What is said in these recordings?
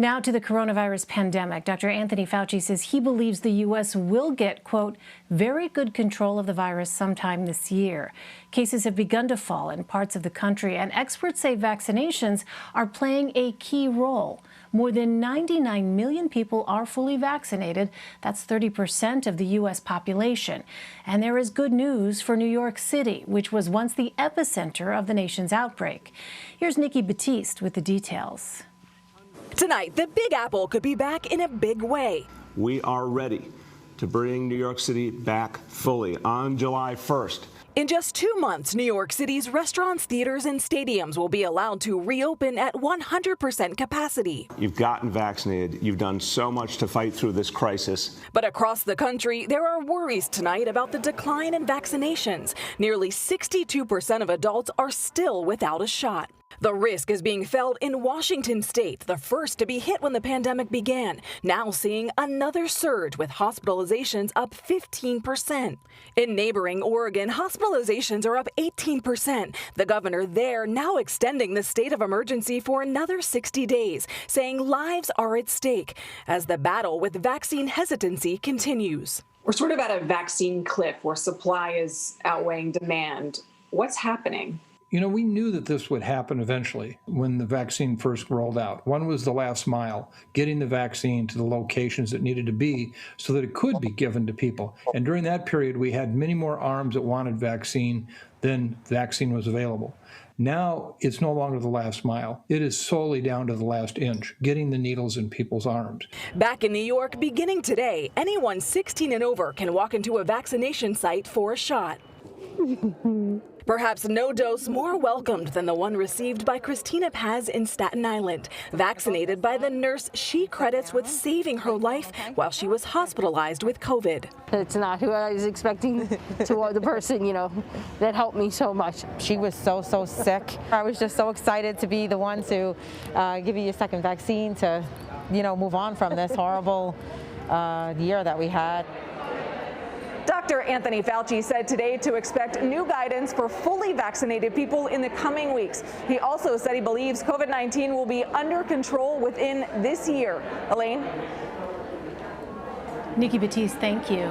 Now to the coronavirus pandemic. Dr. Anthony Fauci says he believes the U.S. will get, quote, very good control of the virus sometime this year. Cases have begun to fall in parts of the country, and experts say vaccinations are playing a key role. More than 99 million people are fully vaccinated. That's 30% of the U.S. population. And there is good news for New York City, which was once the epicenter of the nation's outbreak. Here's Nikki Battiste with the details. Tonight, the Big Apple could be back in a big way. We are ready to bring New York City back fully on July 1st. In just 2 months, New York City's restaurants, theaters, and stadiums will be allowed to reopen at 100% capacity. You've gotten vaccinated. You've done so much to fight through this crisis. But across the country, there are worries tonight about the decline in vaccinations. Nearly 62% of adults are still without a shot. The risk is being felt in Washington state, the first to be hit when the pandemic began, now seeing another surge with hospitalizations up 15%. In neighboring Oregon, hospitalizations are up 18%. The governor there now extending the state of emergency for another 60 days, saying lives are at stake as the battle with vaccine hesitancy continues. We're sort of at a vaccine cliff where supply is outweighing demand. What's happening? You know, we knew that this would happen eventually when the vaccine first rolled out. One was the last mile, getting the vaccine to the locations it needed to be so that it could be given to people. And during that period, we had many more arms that wanted vaccine than vaccine was available. Now it's no longer the last mile. It is solely down to the last inch, getting the needles in people's arms. Back in New York, beginning today, anyone 16 and over can walk into a vaccination site for a shot. Perhaps no dose more welcomed than the one received by Christina Paz in Staten Island, vaccinated by the nurse she credits with saving her life while she was hospitalized with COVID. It's not who I was expecting to the person, that helped me so much. She was so sick. I was just so excited to be the one to give you your second vaccine to, move on from this horrible year that we had. Dr. Anthony Fauci said today to expect new guidance for fully vaccinated people in the coming weeks. He also said he believes COVID-19 will be under control within this year. Elaine? Nikki Battiste, thank you.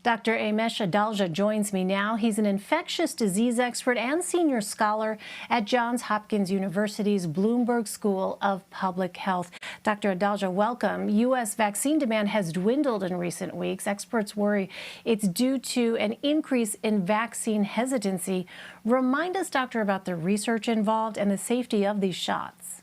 Dr. Amesh Adalja joins me now. He's an infectious disease expert and senior scholar at Johns Hopkins University's Bloomberg School of Public Health. Dr. Adalja, welcome. U.S. vaccine demand has dwindled in recent weeks. Experts worry it's due to an increase in vaccine hesitancy. Remind us, doctor, about the research involved and the safety of these shots.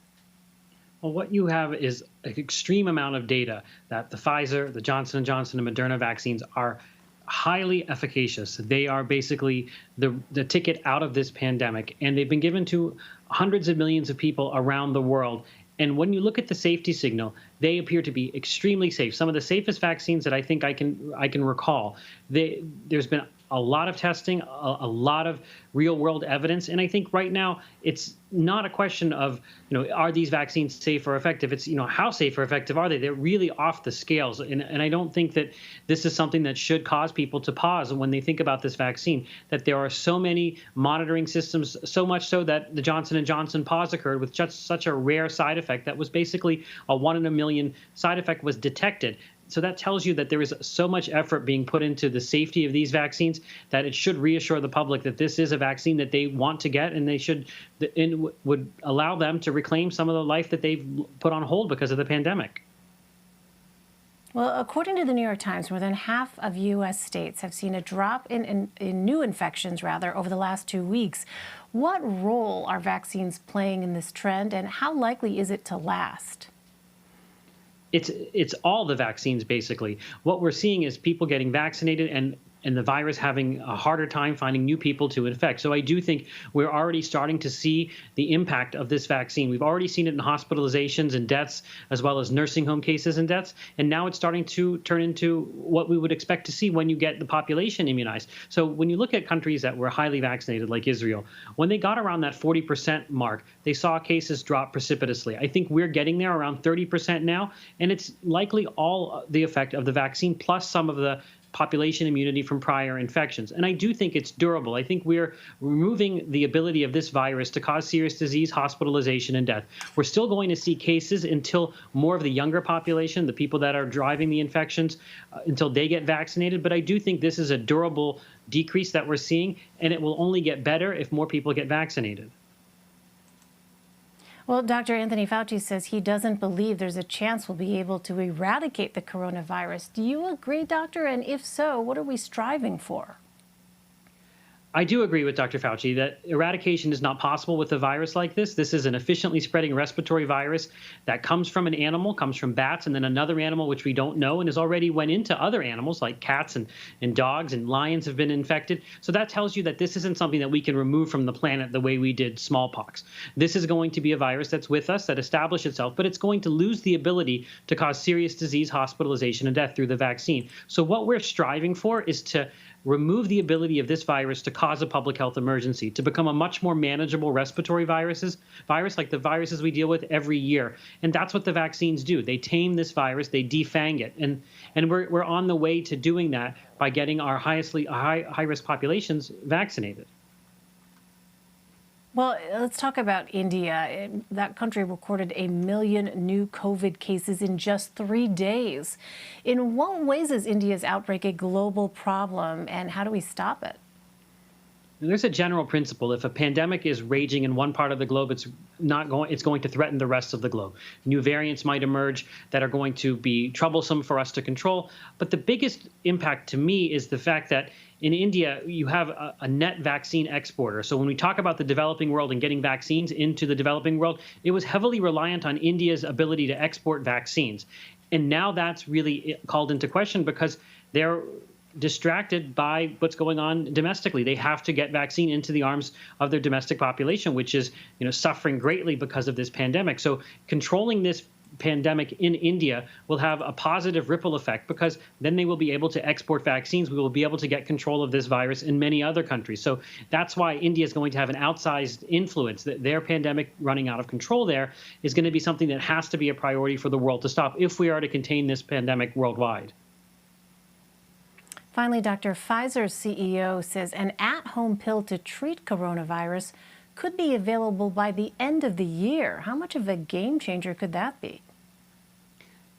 Well, what you have is an extreme amount of data that the Pfizer, the Johnson & Johnson, and Moderna vaccines are highly efficacious. They are basically the ticket out of this pandemic, and they've been given to hundreds of millions of people around the world. And when you look at the safety signal, they appear to be extremely safe. Some of the safest vaccines that I think I can recall. There's been a lot of testing, a lot of real-world evidence, and I think right now it's not a question of, are these vaccines safe or effective? It's, how safe or effective are they? They're really off the scales, and I don't think that this is something that should cause people to pause when they think about this vaccine, that there are so many monitoring systems, so much so that the Johnson & Johnson pause occurred with just such a rare side effect that was basically a 1 in a million side effect was detected. So that tells you that there is so much effort being put into the safety of these vaccines that it should reassure the public that this is a vaccine that they want to get, and they would allow them to reclaim some of the life that they've put on hold because of the pandemic. Well, according to the New York Times, more than half of U.S. states have seen a drop in new infections, over the last 2 weeks. What role are vaccines playing in this trend, and how likely is it to last? It's all the vaccines, basically. What we're seeing is people getting vaccinated and the virus having a harder time finding new people to infect. So I do think we're already starting to see the impact of this vaccine. We've already seen it in hospitalizations and deaths, as well as nursing home cases and deaths. And now it's starting to turn into what we would expect to see when you get the population immunized. So when you look at countries that were highly vaccinated, like Israel, when they got around that 40% mark, they saw cases drop precipitously. I think we're getting there around 30% now, and it's likely all the effect of the vaccine plus some of the population immunity from prior infections. And I do think it's durable. I think we're removing the ability of this virus to cause serious disease, hospitalization, and death. We're still going to see cases until more of the younger population, the people that are driving the infections, until they get vaccinated. But I do think this is a durable decrease that we're seeing, and it will only get better if more people get vaccinated. Well, Dr. Anthony Fauci says he doesn't believe there's a chance we'll be able to eradicate the coronavirus. Do you agree, Doctor? And if so, what are we striving for? I do agree with Dr. Fauci that eradication is not possible with a virus like this. This is an efficiently spreading respiratory virus that comes from an animal, comes from bats, and then another animal which we don't know and has already went into other animals like cats and dogs, and lions have been infected. So that tells you that this isn't something that we can remove from the planet the way we did smallpox. This is going to be a virus that's with us, that established itself, but it's going to lose the ability to cause serious disease, hospitalization, and death through the vaccine. So what we're striving for is to remove the ability of this virus to cause a public health emergency, to become a much more manageable respiratory virus like the viruses we deal with every year. And that's what the vaccines do. They tame this virus, they defang it. And we're on the way to doing that by getting our high-risk populations vaccinated. Well, let's talk about India. That country recorded 1 million new COVID cases in just 3 days. In what ways is India's outbreak a global problem, and how do we stop it? There's a general principle. If a pandemic is raging in one part of the globe, it's going to threaten the rest of the globe. New variants might emerge that are going to be troublesome for us to control. But the biggest impact to me is the fact that in India, you have a net vaccine exporter. So when we talk about the developing world and getting vaccines into the developing world, it was heavily reliant on India's ability to export vaccines. And now that's really called into question because they're distracted by what's going on domestically. They have to get vaccine into the arms of their domestic population, which is, suffering greatly because of this pandemic. So controlling this pandemic in India will have a positive ripple effect because then they will be able to export vaccines. We will be able to get control of this virus in many other countries. So that's why India is going to have an outsized influence. That their pandemic running out of control there is going to be something that has to be a priority for the world to stop if we are to contain this pandemic worldwide. Finally, Dr. Pfizer's CEO says an at-home pill to treat coronavirus could be available by the end of the year. How much of a game changer could that be?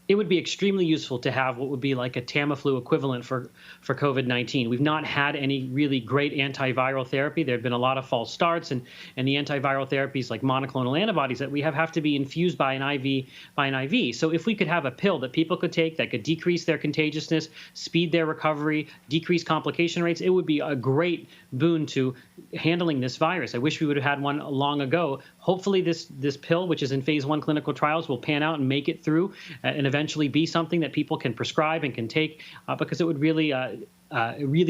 It would be extremely useful to have what would be like a Tamiflu equivalent for COVID-19. We've not had any really great antiviral therapy. There have been a lot of false starts, and the antiviral therapies like monoclonal antibodies that we have to be infused by an IV. So if we could have a pill that people could take that could decrease their contagiousness, speed their recovery, decrease complication rates, it would be a great boon to handling this virus. I wish we would have had one long ago. Hopefully this pill, which is in phase 1 clinical trials, will pan out and make it through and eventually be something that people can prescribe and can take because it would really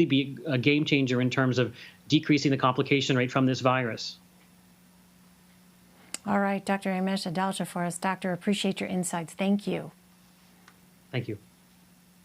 be a game changer in terms of decreasing the complication rate from this virus. All right, Dr. Amesh Adalja for us. Doctor, appreciate your insights. Thank you. Thank you.